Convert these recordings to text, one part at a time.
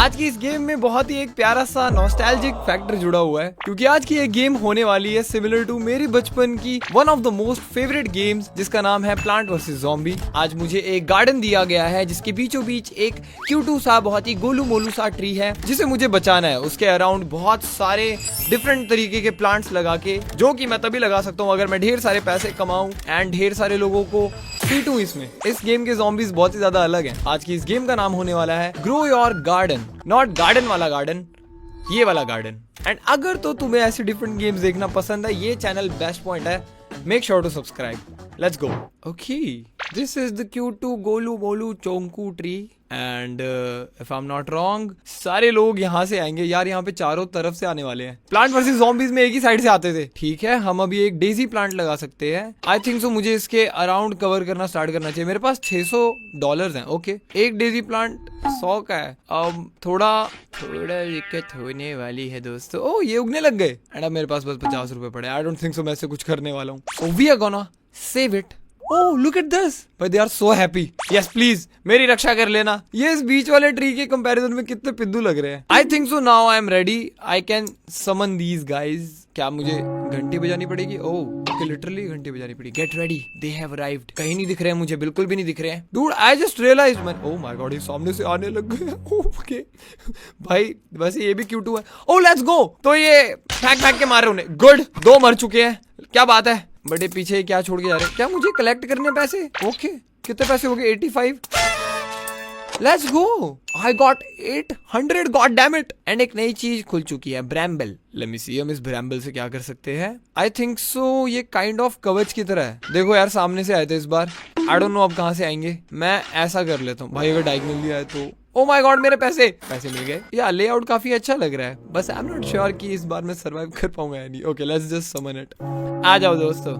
आज की इस गेम में बहुत ही एक प्यारा सा नॉस्टैल्जिक फैक्टर जुड़ा हुआ है, क्योंकि आज की ये गेम होने वाली है सिमिलर टू मेरी बचपन की one of the most favourite games, जिसका नाम है प्लांट वर्सेस ज़ॉम्बी। आज मुझे एक गार्डन दिया गया है जिसके बीचों बीच एक क्यूटू सा बहुत ही गोलू मोलू सा ट्री है जिसे मुझे बचाना है। उसके अराउंड बहुत सारे डिफरेंट तरीके के प्लांट्स लगा के, जो कि मैं तभी लगा सकता हूँ अगर मैं ढेर सारे पैसे कमाऊं एंड ढेर सारे लोगों को पीटूं। इसमें इस गेम के ज़ॉम्बीज बहुत ही ज्यादा अलग हैं। आज की इस गेम का नाम होने वाला है grow your garden, not garden वाला गार्डन, ये वाला गार्डन। एंड अगर तो तुम्हें ऐसे डिफरेंट गेम्स देखना पसंद है, ये चैनल बेस्ट पॉइंट है। Make sure to subscribe. Let's go. Okay, this is the क्यूटू गोलू मोलू चोंकू tree and if I am not wrong सारे लोग यहाँ से आएंगे। यार यहाँ पे चारों तरफ से आने वाले हैं। प्लांट वर्सेस ज़ॉम्बीज में एक ही साइड से आते थे। ठीक है, हम अभी एक डेजी प्लांट लगा सकते हैं। आई थिंक सो मुझे इसके अराउंड कवर करना स्टार्ट करना चाहिए। मेरे पास $600 हैं। ओके, एक डेजी प्लांट 100 का है। अब थोड़ा दिक्कत होने वाली है दोस्तों। ओ, ये उगने लग गए एंड अब मेरे पास बस $50 पड़े। आई डोंट थिंक सो मैं इससे कुछ करने वाला हूँ। So we are gonna save it. Oh, look at this! But they are so happy. Yes, please, मेरी रक्षा कर लेना। ये इस बीच वाले ट्री के कंपैरिजन में कितने पिद्दू लग रहे हैं। I think so now I am ready. I can summon these guys. क्या मुझे घंटी बजानी पड़ेगी? Oh, okay, literally घंटी बजानी पड़ेगी। Get ready. They have arrived. कहीं नहीं दिख रहे हैं मुझे, बिल्कुल भी नहीं दिख रहे हैं। Dude, I just realized man. Oh my God, ये सामने से आने लग गए। Okay, भाई वैसे ये भी क्यूट हुआ है। Oh, let's go. तो ये फेंक के मार रहे उन्हें। Good, 2 मर चुके हैं। क्या बात है। बड़े पीछे क्या छोड़ के जा रहे हैं? क्या मुझे कलेक्ट करने पैसे? ओके, कितने पैसे हो गए? 85। Let's go. I got 800, god damn it. And एक नई चीज खुल चुकी है, ब्रैम्बल। लेट मी सी, हम इस ब्रैम्बल से क्या कर सकते हैं। आई थिंक सो ये काइंड ऑफ कवच की तरह है। देखो यार, सामने से आए थे इस बार। आई डोंट नो अब कहाँ से आएंगे। मैं ऐसा कर लेता हूँ भाई, अगर डायगोनली आए तो। ओ माय गॉड, मेरे पैसे मिल गए। या लेआउट काफी अच्छा लग रहा है, बस आई एम नॉट श्योर कि इस बार मैं सरवाइव कर पाऊंगा या नहीं। Okay, let's just summon it. आ जाओ दोस्तों,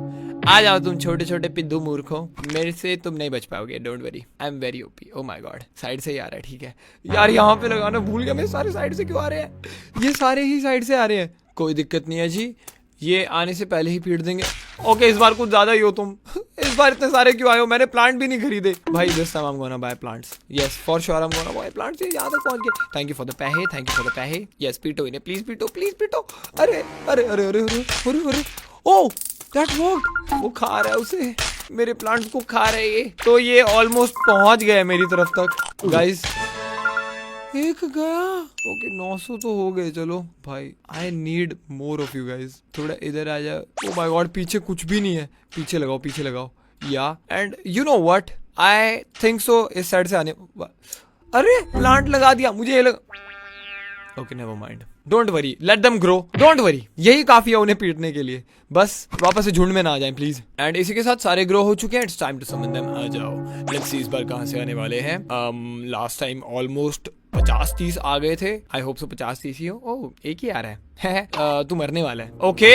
आ जाओ तुम छोटे छोटे पिद्दू मूर्खों। मेरे से तुम नहीं बच पाओगे, don't worry, I am very OP. O my God, side से ही आ रहा है। ठीक है यार, यहाँ पे लगाना भूल गया मैं। सारे साइड से क्यों आ रहे हैं? ये सारे ही साइड से आ रहे हैं। कोई दिक्कत नहीं है जी, ये आने से पहले ही पीट देंगे। ओके, इस बार कुछ ज्यादा ही हो तुम। इस बार इतने सारे क्यों आए हो? मैंने प्लांट भी नहीं खरीदे भाई। This time I am gonna by plants. Yes, for sure I am gonna by plants. ये यहाँ तक पहुंच गए। थैंक यू फॉर द पैसे, थैंक यू फॉर द पैसे। यस, पीटो इन्हें प्लीज, पीटो प्लीज पीटो। अरे अरे अरे अरे अरे अरे अरे, ओ दैट वर्क्ड। वो खा रहा है उसे, मेरे प्लांट्स को खा रहे हैं। तो ये ऑलमोस्ट पहुंच गए मेरी तरफ तक गाइस। एक गया। ओके, 900 तो हो गए। चलो भाई, I need more of you guys. थोड़ा इधर आ जाओ। ओ माय गॉड, पीछे कुछ भी नहीं है। पीछे लगाओ, पीछे लगाओ। या and you know what, I think सो इस साइड से आने। अरे प्लांट लगा दिया मुझे। ये लगा। Okay, never mind, don't worry, let them grow, don't worry. यही काफी है उन्हें पीटने के लिए, बस वापस से झुंड में ना आ जाएं प्लीज। एंड इसी के साथ सारे ग्रो हो चुके हैं। It's time to summon them. आ जाओ, लेट्स सी इस बार कहां से आने वाले हैं। लास्ट टाइम ऑलमोस्ट 50-30 आ गए थे। आई होप सो 50-30 ही हो। ओह, एक ही आ रहा है। तू मरने वाला है। ओके,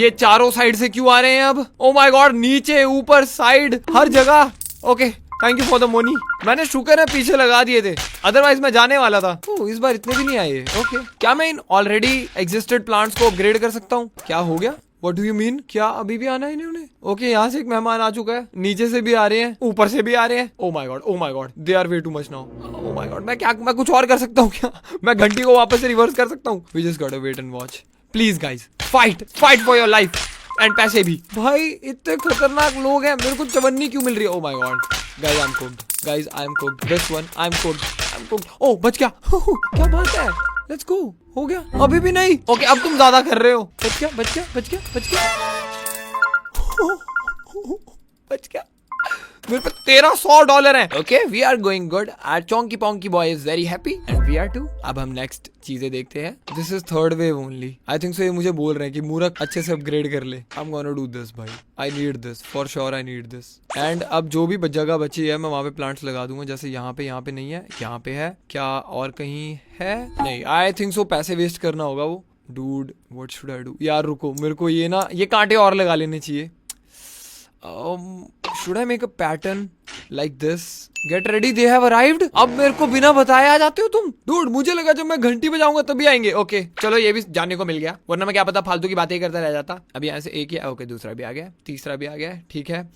ये चारों साइड से क्यों आ रहे हैं अब? ओ माय गॉड, नीचे ऊपर साइड हर जगह। Okay, thank you for the money. मैंने शुक्र है पीछे लगा दिए थे, अदरवाइज मैं जाने वाला था। ओह, इस बार इतने भी नहीं आए। ओके, क्या मैं इन ऑलरेडी एग्जिस्टेड प्लांट्स को अपग्रेड कर सकता हूँ? क्या हो गया? What do you mean? क्या अभी भी आना है इन्होंने? ओके, यहाँ से एक मेहमान आ चुका है। नीचे से भी आ रहे हैं, ऊपर से भी आ रहे हैं। Oh my god, they are way too much now. Oh my god, मैं कुछ और कर सकता हूँ क्या? मैं घंटी को वापस से रिवर्स कर सकता हूँ? We just got to wait and watch. Please guys, fight for your life and पैसे भी। भाई इतने खतरनाक लोग हैं, मेरे को चवन्नी क्यों मिल रही है? Oh my god guys, I am cooked. Guys, I am cooked. This one, I am cooked. Oh, बच गया। क्या बात है, लेट्स गो। हो गया? अभी भी नहीं। ओके, अब तुम ज्यादा कर रहे हो। बच गया। मेरे पे $1300 है। Okay, we are going good. Our चोंकी पोंकी boy is very happy and we are too. अब हम नेक्स्ट चीजें देखते हैं। This is third wave only. I think so ये मुझे बोल रहे हैं कि मूर्ख अच्छे से अपग्रेड कर ले। I am gonna do this भाई। I need this for sure, I need this. And अब जो भी जगह बची है मैं वहां पे प्लांट्स लगा दूंगा। जैसे यहाँ पे नहीं है, यहाँ पे है। क्या और कहीं है? नहीं, आई थिंक सो पैसे वेस्ट करना होगा वो। Dude, what should I do? यार रुको, मेरे को ये कांटे और लगा लेने चाहिए। Should I make a pattern like this? Get ready, they have arrived. अब मेरे को बिना बताए आ जाते हो तुम? Dude, मुझे लगा जब मैं घंटी बजाऊंगा तभी आएंगे। ओके, चलो ये भी जानने को मिल गया, वरना मैं क्या पता फालतू की बातें करता रह जाता। अब यहाँ से एक ही। ओके, दूसरा भी आ गया, तीसरा भी आ गया। ठीक है,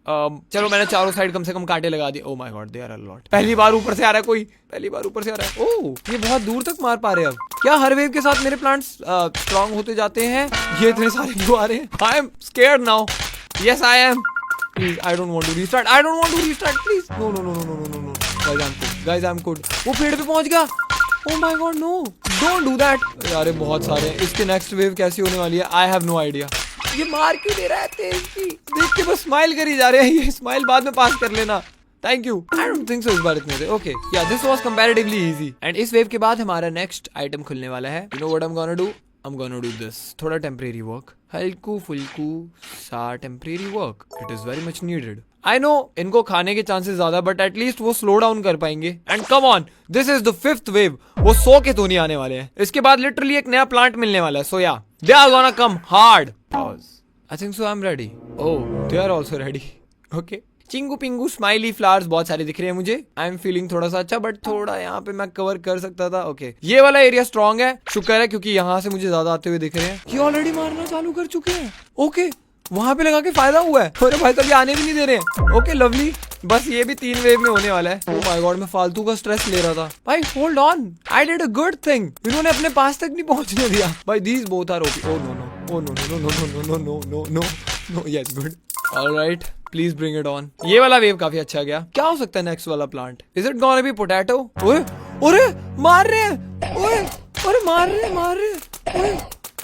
चलो मैंने चारों साइड कम से कम कांटे लगा दिए। Oh my god, they are a lot. पहली बार ऊपर से आ रहा है कोई, पहली बार ऊपर से आ रहा है। ओह, ये बहुत दूर तक मार पा रहे हैं अब। क्या हर वेव के साथ मेरे प्लांट्स स्ट्रांग होते जाते हैं? ये इतने सारे क्यों आ रहे हैं? I am scared now. Yes I am. Please, I don't want to restart, I don't want to restart please. No no no no no no no. Guys I am good. वो पेड़ पे पहुंच गया। Oh my god, no, don't do that. यार बहुत सारे हैं। इसकी नेक्स्ट वेव कैसी होने वाली है? I have no idea. ये मार क्यों दे रहा है तेज की? देख के बस स्माइल करी जा रहे हैं। ये स्माइल बाद में पास कर लेना। Thank you. I don't think so इस बार इतने थे। ओके, या this was comparatively easy. And इस वेव के बाद हमारा नेक्स्ट आइटम खुलने वाला है। You know what I am gonna do? I am gonna do this. थोड़ा टेम्परेरी वर्क, हल्कू फुल्कू सा temporary work. It is very much needed. I know इनको खाने के चांसेस ज्यादा, बट एटलीस्ट वो स्लो डाउन कर पाएंगे। And come on, this is the fifth wave. वो 100 के तो नहीं आने वाले हैं। इसके बाद लिटरली एक नया प्लांट मिलने वाला है। So yeah, they are gonna come hard. I think so I am ready. Oh, they are also ready. Okay, चिंगू पिंगू स्माइली फ्लावर्स बहुत सारे दिख रहे हैं मुझे। आई एम फीलिंग थोड़ा सा अच्छा, बट थोड़ा यहाँ पे मैं कवर कर सकता था। ओके, ये वाला एरिया स्ट्रॉन्ग है, शुक्र है, क्योंकि यहाँ से मुझे ज्यादा आते हुए दिख रहे हैं। ये ऑलरेडी मारना चालू कर चुके हैं। ओके, वहां पे लगा के फायदा हुआ है। अरे भाई, कभी आने भी नहीं दे रहे हैं। ओके लवली, बस ये भी 3 वेव में होने वाला है। ओह माय गॉड, मैं फालतू का स्ट्रेस ले रहा था। भाई hold on, I did a good thing. इन्होंने अपने पास तक नहीं पहुंचने दिया। भाई these both are OP. Oh no no, oh no no no no no no no no no no. Yes, good. Alright, please bring it on. ये वाला वेव काफी अच्छा गया। क्या हो सकता है नेक्स्ट वाला plant? Is it gonna be potato? ओए ओरे, मार रहे हैं। ओए ओरे, मार रहे। ओए,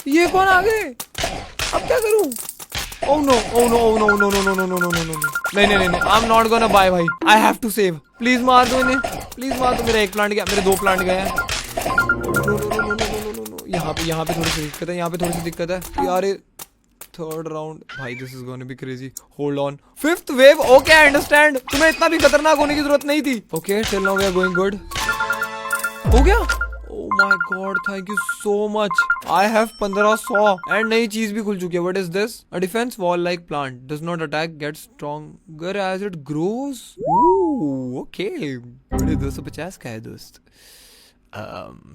ये कौन आ गए? अब क्या करूं? Oh no, oh no, oh no, no, no, no, no, no, no, no, no, no. नहीं, I'm not gonna buy भाई. I have to save. Please मार दो इन्हें. Please मार दो। मेरा एक प्लांट गया, मेरे 2 प्लांट गए हैं। No. यहाँ पे थोड़ी सी दिक्कत है। यार थर्ड राउंड भाई, this is gonna be crazy. Hold on, fifth wave. Okay, I understand. तुम्हें इतना भी खतरनाक होने की जरूरत नहीं थी। Okay, till now we are going good. हो गया। Oh my God, thank you so much. I have 1500 and नई चीज भी खुल चुकी है। What is this? A defense wall like plant does not attack, gets stronger as it grows. Ooh, okay. बड़े 250 का है दोस्त।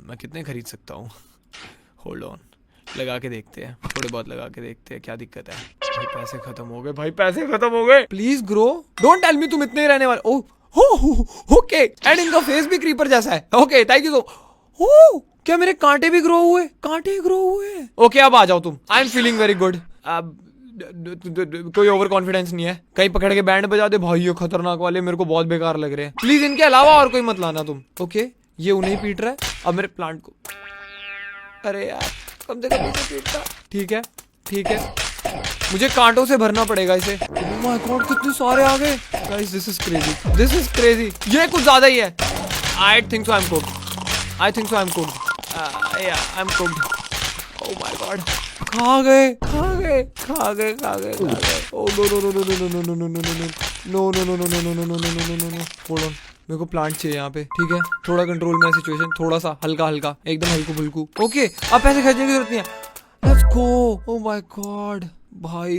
मैं कितने खरीद सकता हूँ? Hold on, लगा के देखते हैं, थोड़े बहुत लगा के देखते हैं क्या दिक्कत है। भाई पैसे खत्म हो गए। Please grow. Don't tell me तुम इतने ही रहने वाले। Oh, okay. And इनका फेस भी क्रीपर जैसा है। Okay, thank you so. ओह, क्या मेरे कांटे भी ग्रो हुए? ओके, अब आ जाओ तुम। I am feeling very good. अब कोई ओवर कॉन्फिडेंस नहीं है। कहीं पकड़ के बैंड बजा दे भाई, ये खतरनाक वाले मेरे को बहुत बेकार लग रहे हैं। प्लीज इनके अलावा और कोई मत लाना तुम। ओके, ये उन्हें पीट रहा है। अब मेरे प्लांट को, अरे यार, कम से कम इसे पीटता। ठीक है, मुझे कांटों से भरना पड़ेगा इसे। ओह माय गॉड, कितने सारे आ गए। Guys, this is crazy. ये कुछ ज्यादा ही है। आई think so I M cooked. Yeah, I'm cooked. Oh my God. खा गए। Oh no. Hold on. मेरे को प्लांट चाहिए यहाँ पे। ठीक है, थोड़ा कंट्रोल में सिचुएशन, थोड़ा सा हल्का, एकदम हल्कू फुल्कू। ओके, अब पैसे खर्चने की जरूरत नहीं है। Let's go. Oh my God. भाई,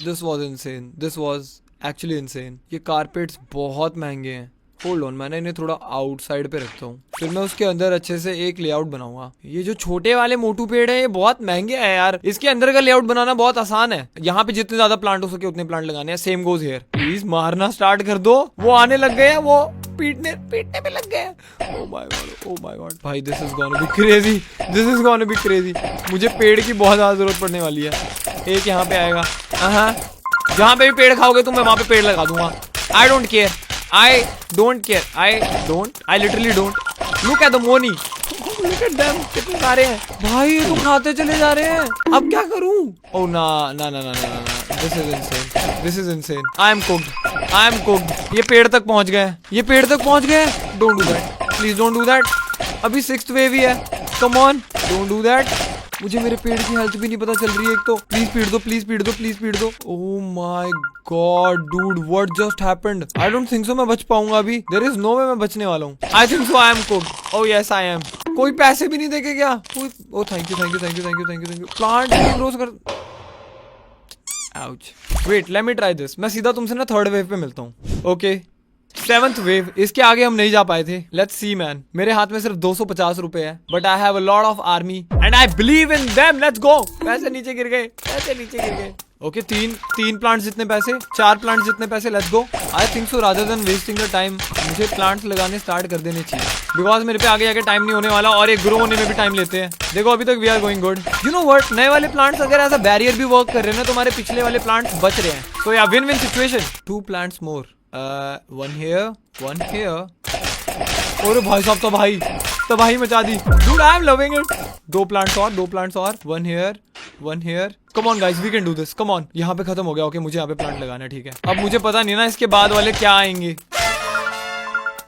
this was insane. This was actually insane. ये कारपेट्स बहुत महंगे हैं। होल्ड ऑन, मैंने इन्हें थोड़ा आउटसाइड पे रखता हूँ, फिर मैं उसके अंदर अच्छे से एक लेआउट बनाऊंगा। ये जो छोटे वाले मोटू पेड़ है, ये बहुत महंगे हैं यार। इसके अंदर का लेआउट बनाना बहुत आसान है। यहाँ पे जितने ज्यादा प्लांट हो सके उतने प्लांट लगाने हैं। Same goes here. प्लीज मारना स्टार्ट कर दो। वो आने लग गए हैं, वो पीटने पे लग गए हैं। ओह माय गॉड भाई, this is gonna be crazy. मुझे पेड़ की बहुत ज्यादा जरूरत पड़ने वाली है। एक यहाँ पे आएगा। जहाँ पे भी पेड़ खाओगे तुम, मैं वहां पे पेड़ लगा दूंगा। I don't care. I literally don't. Look at the money. Look at them. कितने सारे हैं भाई, ये तो खाते चले जा रहे हैं। अब क्या करूं? Oh ना। This is insane. I am cooked. ये पेड़ तक पहुंच गए। Don't do that. Please don't do that. अभी 6th wave ही है। Come on. Don't do that. मुझे मेरे पेड़ की हेल्थ भी नहीं पता चल रही है। एक तो प्लीज पीट दो। ओह my God dude, what just happened? I don't think so मैं बच पाऊंगा अभी। देयर इज नो वे मैं बचने वाला हूँ। I think so I am cooked. Oh yes I am. कोई पैसे भी नहीं देके क्या? Oh thank you. Plant growth कर। Ouch. Wait, let me try this. मैं सीधा तुमसे ना 3rd वेव पे मिलता हूँ। Okay, 7th wave. इसके आगे हम नहीं जा पाए थे। Let's see man. मेरे हाथ में सिर्फ 250 रुपए है, but I have a lot of army and I believe in them. Let's go. पैसे नीचे गिर गए। ओके तीन प्लांट्स जितने पैसे, 4 प्लांट्स जितने पैसे, let's go. I think so rather than wasting the time मुझे प्लांट्स लगाने स्टार्ट कर देने चाहिए, बिकॉज मेरे पे आगे जाके टाइम नहीं होने वाला और ये ग्रो होने में भी टाइम लेते हैं। देखो अभी तक we are going good. You know what, नए वाले प्लांट्स अगर एज अ बैरियर भी वर्क कर रहे हैं ना, तो हमारे पिछले वाले प्लांट्स बच रहे हैं। तो या win win situation. 2 plants more, 1 here 1 here। और भाई साहब तबाही मचा दी। Dude, I am loving it। 2 plants और 1 here 1 here। Come on guys, we can do this। Come on। यहाँ पे खत्म हो गया। ओके मुझे यहाँ पे प्लांट लगाना है, ठीक है। अब मुझे पता नहीं ना इसके बाद वाले क्या आएंगे।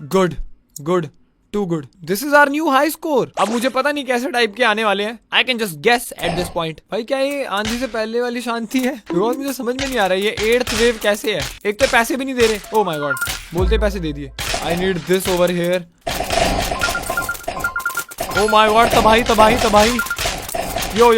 Good to good. This is our new high score. अब मुझे पता नहीं कैसे टाइप के आने वाले हैं। I can just guess at this point. भाई क्या ये आंधी से पहले वाली शांति है? बिकॉज मुझे समझ में नहीं आ रहा है ये 8th वेव कैसे है। एक तो पैसे भी नहीं दे रहे। ओ माय गॉड, बोलते पैसे दे दिए। I need this over here. Oh my god, तबाही। Yo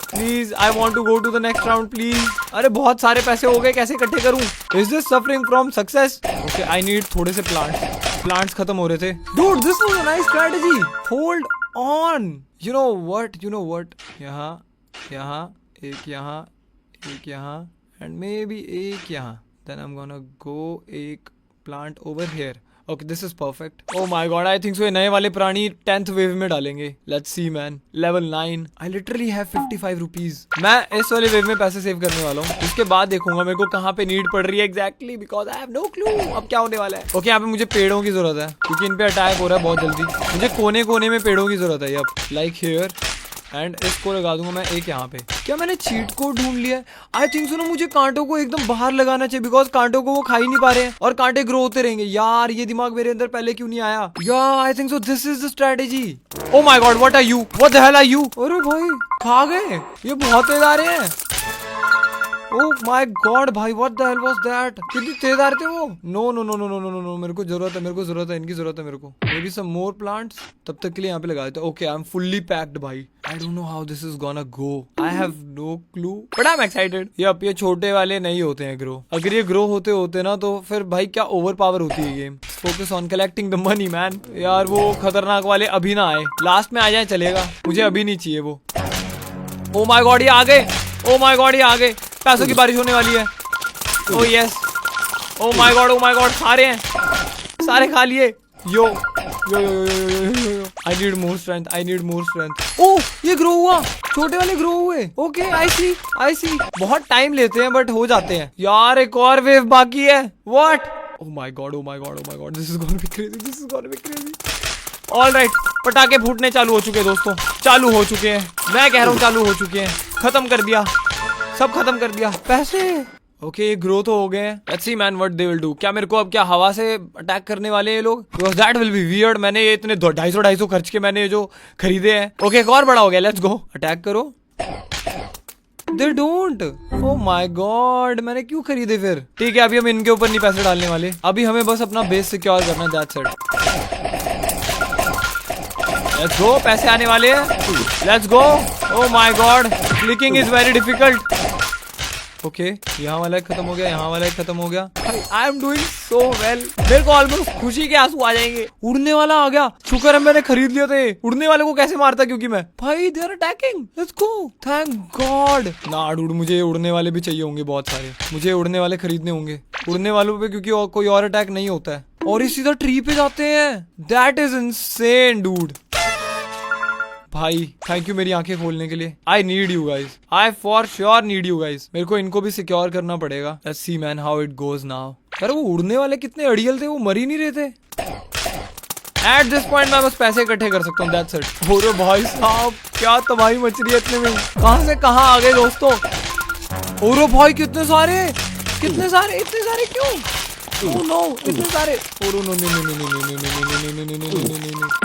please, I want to go to the next round please. अरे बहुत सारे पैसे हो गए, कैसे इकट्ठे करूं? Is this suffering from success? Okay I need थोड़े से प्लांट्स खत्म हो रहे थे। Dude this was a nice strategy. Hold on. You know what, यहाँ एक यहाँ एंड मे बी एक यहाँ। Then I am gonna go एक plant over here. Okay this is perfect. O my God, I think so ये नए वाले प्राणी 10th वेव में डालेंगे। Let's see man. Level 9। I literally have 55 rupees. मैं इस वाले वेव में पैसे सेव करने वाला हूँ। उसके बाद देखूंगा मेरे को कहाँ पे नीड पड़ रही है exactly, because I have no clue अब क्या होने वाला है। ओके यहाँ पे मुझे पेड़ों की जरूरत है क्योंकि इन पे अटैक हो रहा है बहुत जल्दी। मुझे कोने में पेड़ों की जरूरत है अब, लाइक हियर। एंड इसको लगा दूंगा मैं एक यहाँ पे। क्या मैंने चीट कोड ढूंढ लिया है? आई थिंक सो ना मुझे कांटों को एकदम बाहर लगाना चाहिए, बिकॉज कांटों को वो खा ही नहीं पा रहे हैं और कांटे ग्रो होते रहेंगे। यार ये दिमाग मेरे अंदर पहले क्यों नहीं आया? यार I think so this is the strategy. Oh my god, what are you? What the hell are you? अरे भाई खा गए, ये बहुत तेज आ रहे हैं। ओह माय गॉड भाई, what the hello was that? कितनी तेज आ रहे थे वो। नो, मेरे को जरूरत है, इनकी जरूरत है मेरे को। Maybe some more plants. तब तक के लिए यहाँ पे लगा देते हैं। Okay I am fully packed भाई। I don't know how this is gonna go. I have no clue but I am excited. ये छोटे वाले नहीं होते हैं ग्रो। अगर ये ग्रो होते ना तो फिर भाई क्या ओवर पावर होती है game. Focus on collecting the money man. यार वो खतरनाक वाले अभी ना आए, लास्ट में आ जाए चलेगा, मुझे अभी नहीं चाहिए वो। ओ माय गॉड ये आ गए। ओ माय गॉड ये आ गए। पैसों की बारिश होने वाली है। ओ यस। ओ माय गॉड सारे हैं, सारे खा लिए। यो आई नीड मोर स्ट्रेंथ। ओह ये ग्रो हुआ, छोटे वाले ग्रो हुए। ओके आई सी। बहुत टाइम लेते हैं बट हो जाते हैं। यार एक और वेव बाकी है। What? O my God this is gonna be crazy. Alright, पटाखे फूटने चालू हो चुके हैं दोस्तों, चालू हो चुके हैं। मैं कह रहा हूँ चालू हो चुके हैं। खत्म कर दिया, सब खत्म कर दिया। पैसे ओके ग्रो तो हो गए। Let's see man what they will do. क्या मेरे को अब क्या हवा से अटैक करने वाले हैं ये लोग? Because that will be weird. मैंने ये इतने 250 खर्च के मैंने जो खरीदे हैं। ओके एक और बड़ा हो गया। लेट्स गो, अटैक करो। They don't. O my God, मैंने क्यों खरीदे फिर? ठीक है अभी हम इनके ऊपर नहीं पैसे डालने वाले। अभी हमें बस अपना बेस सिक्योर करना, दैट्स इट। लेट्स गो, पैसे आने वाले हैं। Let's go. O my God, clicking is very difficult. Okay यहाँ वाला खत्म हो गया, यहाँ वाला खत्म हो गया। I am doing so well. मेरे को ऑलमोस्ट खुशी के आंसू आ जाएंगे। उड़ने वाला आ गया, शुक्र है मैंने खरीद लिया था। उड़ने वाले को कैसे मारता क्योंकि मैं भाई they are attacking. Let's go, thank god. ना डूड, मुझे उड़ने वाले भी चाहिए होंगे बहुत सारे। मुझे उड़ने वाले खरीदने होंगे उड़ने वालों पे, क्योंकि कोई और अटैक नहीं होता है। और ये सीधा ट्री पे जाते हैं। That is insane dude. भाई थैंक यू मेरी आंखें खोलने के लिए। I need you guys, I for sure need you guys. मेरे को इनको भी सिक्योर करना पड़ेगा। Let's see man how it goes now. यार वो उड़ने वाले कितने अड़ियल थे, वो मर ही नहीं रहे थे। एट दिस पॉइंट मैं बस पैसे इकट्ठे कर सकता हूँ, दैट्स इट। बोलो भाई साहब क्या तबाही मच रही है इतने में। कहाँ से कहाँ आ गए दोस्तों। ओरो भाई कितने सारे इतने सारे क्यों? Oh no, इतने सारे। Oh no,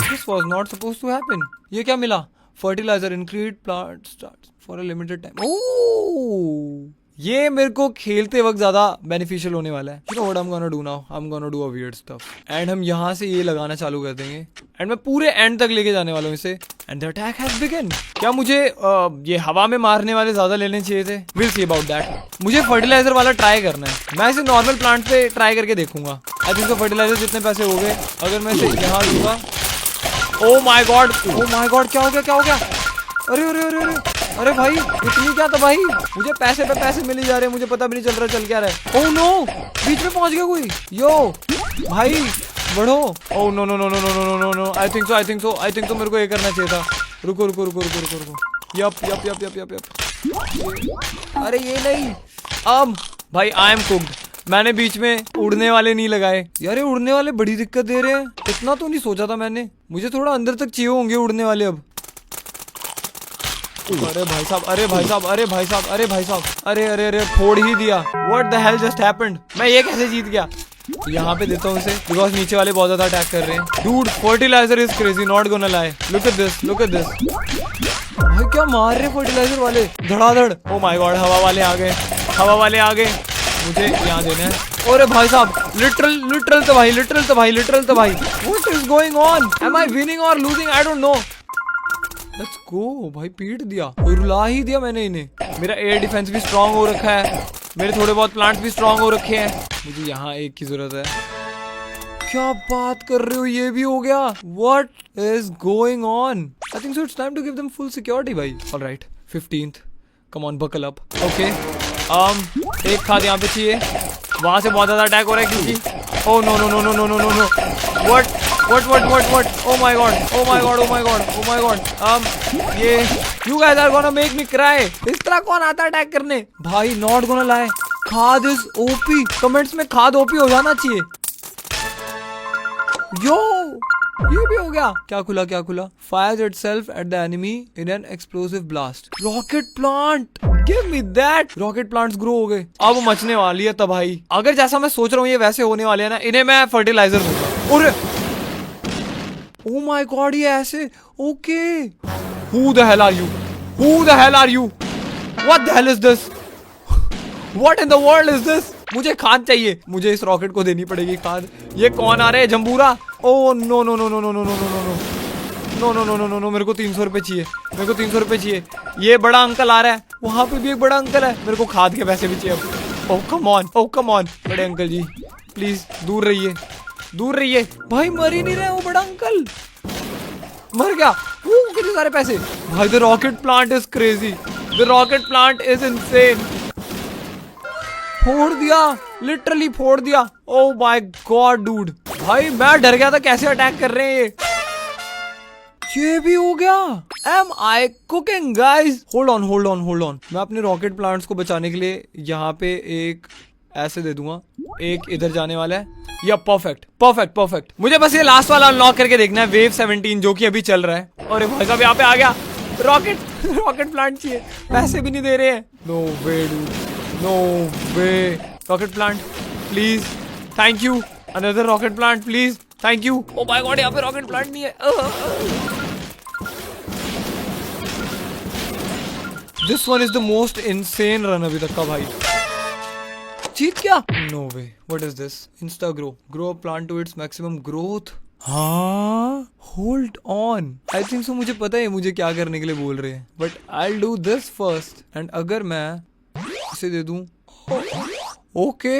This was not supposed to happen. ये क्या मिला? Fertilizer increased plant starts for a limited time. Oh, ये मेरे को खेलते वक्त ज्यादा बेनिफिशियल होने वाला है। You know what I'm gonna do now? I'm gonna do a weird stuff. And हम यहाँ से ये लगाना चालू कर देंगे। एंड मैं पूरे एंड तक लेके जाने वाला हूँ इसे। And the attack has begin. क्या मुझे ये हवा में मारने वाले ज्यादा लेने चाहिए थे? Will see about that. मुझे फर्टिलाइजर वाला ट्राई करना है। मैं इसे नॉर्मल प्लांट पे ट्राई करके देखूंगा। आई थिंक फर्टिलाइजर जितने पैसे हो गए, अगर मैं इसे यहाँ दूंगा। ओ माय गॉड क्या हो गया? अरे अरे भाई इतनी क्या तबाही, मुझे पैसे पे पैसे मिले जा रहे हैं, मुझे पता भी नहीं चल रहा चल क्या रहा है। ओह नो, बीच में पहुंच गया कोई। यो भाई बढ़ो। Oh no no no no no no no no, I think so मेरे को ये करना चाहिए था। रुको रुको रुको रुको रुको रुको। Yup yup yup yup yup yup. अरे ये नहीं, अब भाई आई एम कुक्ड। मैंने बीच में उड़ने वाले नहीं लगाए यार, ये उड़ने वाले बड़ी दिक्कत दे रहे हैं। इतना तो नहीं सोचा था मैंने, मुझे थोड़ा अंदर तक चाहिए होंगे उड़ने वाले। अब अरे भाई साहब, अरे भाई साहब, अरे भाई साहब, अरे भाई साहब, अरे अरे अरे फोड़ ही दिया। What the hello just happened, मैं ये कैसे जीत गया। यहाँ पे देता हूँ इसे, बिकॉज नीचे वाले बहुत ज्यादा अटैक कर रहे हैं। Dude fertilizer is crazy, not gonna lie. Look at this, look at this. भाई क्या मार रहे फर्टिलाइजर वाले धड़ाधड़। ओ माय गॉड, हवा वाले आ गए, हवा वाले आ गए, मुझे यहाँ देना है। अरे भाई साहब लिटरल तो भाई, लिटरल तो भाई, लिटरल तो भाई। What is going on, am I winning और losing, I don't know. Let's go भाई, पीट दिया, रुला ही दिया मैंने इन्हें। मेरा एयर डिफेंस भी स्ट्रांग हो रखा है, मेरे थोड़े बहुत प्लांट्स भी स्ट्रांग हो रखे हैं। मुझे यहाँ एक की जरूरत है। क्या बात कर रहे हो, ये भी हो गया। What is going on? I think so it's time to give them full security भाई। All right, 15th, come on buckle up। Okay, एक खाद यहाँ पे चाहिए, वहाँ से बहुत ज्यादा अटैक हो रहा है क्योंकि oh no no no no no no no no what oh my god oh my god oh my god oh my god ये you guys are gonna make me cry। इस तरह कौन आता है अटैक करने भाई। not gonna lie, खाद is OP. Comments में खाद ओपी हो जाना चाहिए। यो ये भी हो गया। क्या खुला, क्या खुला। Fires itself at the enemy in an explosive blast. Rocket plant, give me that. Rocket plants grow हो गए, अब मचने वाली है तबाही। अगर जैसा मैं सोच रहा हूँ ये वैसे होने वाले है ना, इन्हें मैं फर्टिलाइजर दूंगा। और ओ माय गॉड, ये ऐसे। Okay, who the hell are you, who the hell are you, what the hell is this, what in the world is this. मुझे खाद चाहिए, मुझे इस रॉकेट को देनी पड़ेगी खाद। ये कौन आ रहा है, जंबूरा। Oh no no no no no no no no no no no no no no no, मेरे को 300 रुपए चाहिए, मेरे को 300 रुपए चाहिए। ये बड़ा अंकल आ रहा है, वहां पे भी एक बड़ा अंकल है, मेरे को खाद के पैसे भी चाहिए अब। Oh come on, oh come on, बड़े अंकल जी प्लीज दूर रहिए, दूर रहिए। भाई मर ही नहीं रहे वो बड़ा अंकल, मर गया। कितने सारे पैसे भाई। The rocket plant is crazy, the rocket plant is insane. फोड़ दिया, लिटरली फोड़ दिया। ओह माय गॉड डूड, भाई मैं डर गया था कैसे अटैक कर रहे हैं ये भी हो गया। Am I cooking guys. Hold on hold on hold on, मैं अपने रॉकेट प्लांट्स को बचाने के लिए यहाँ पे एक ऐसे दे दूंगा, एक इधर जाने वाला है। या परफेक्ट परफेक्ट परफेक्ट। मुझे बस ये लास्ट वाला अनलॉक करके देखना है, वेव 17 जो कि अभी चल रहा है। और भाई साहब यहाँ पे आ गया रॉकेट प्लांट चाहिए, पैसे भी नहीं दे रहे हैं। No way dude, no way. Rocket plant please, thank you. Another rocket plant please, thank you. Oh my god, यहाँ पे रॉकेट प्लांट नहीं है। This one is the most insane run अभी तक का भाई। जीत गया। No way, what is this. Insta grow a plant to its maximum growth. हाँ, hold on. I think so मुझे पता है मुझे क्या करने के लिए बोल रहे हैं, but I do this first. And अगर मैं इसे दे दूं, okay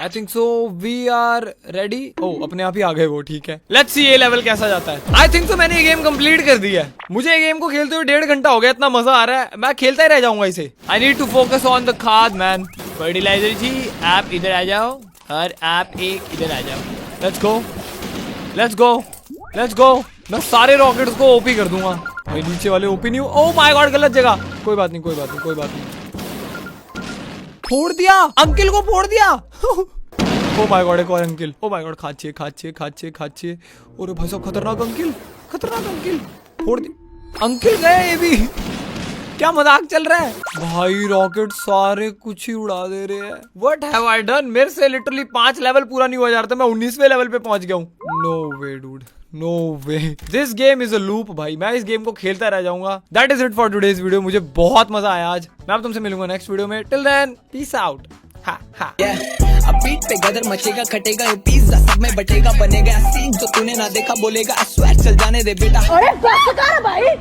I think so we are ready. Oh अपने आप ही आ गए वो, ठीक है। लेट्स सी ये लेवल कैसा जाता है। आई थिंक सो मैंने ये गेम कंप्लीट कर दिया है। मुझे ये गेम को खेलते हुए 1.5 घंटा हो गया, इतना मजा आ रहा है, मैं खेलता ही रह जाऊंगा इसे। I need to focus on the खाद मैन। फर्टिलाइजर जी आप इधर आ जाओ, और आप एक इधर आ जाओ। Let's go let's go let's go. मैं सारे रॉकेट्स को ओपी कर दूंगा भाई। नीचे वाले ओपी नहीं। ओह माय गॉड, गलत जगह। कोई बात नहीं कोई बात नहीं कोई बात नहीं। फोड़ दिया, अंकिल को फोड़ दिया। ओ माय गॉड, एक और अंकिल। ओ माय गॉड, खाचे खाचे खाचे खाचे। और भाई साहब खतरनाक अंकिल, खतरनाक अंकिल। फोड़ दिया, अंकिल गए ये भी। क्या मजाक चल रहा है भाई। रॉकेट सारे कुछ ही उड़ा दे रहे हैं। What have I done. मेरे से लिटरली 5 लेवल पूरा नहीं हुआ जा रहा था, मैं 19वें लेवल पे पहुंच गया हूँ। No way dude, no way. This game is a loop भाई, मैं इस गेम को खेलता रह जाऊंगा। That is it for today's video. मुझे बहुत मजा आया आज। मैं अब तुमसे मिलूंगा नेक्स्ट वीडियो में। Till then peace out. अब बीट पे गदर मचेगा, खटेगा ये पिज्जा, सब में बटेगा, बनेगा सीन जो तूने ना देखा बोलेगा। स्वेट चल जाने दे बेटा। अरे बस कर भाई।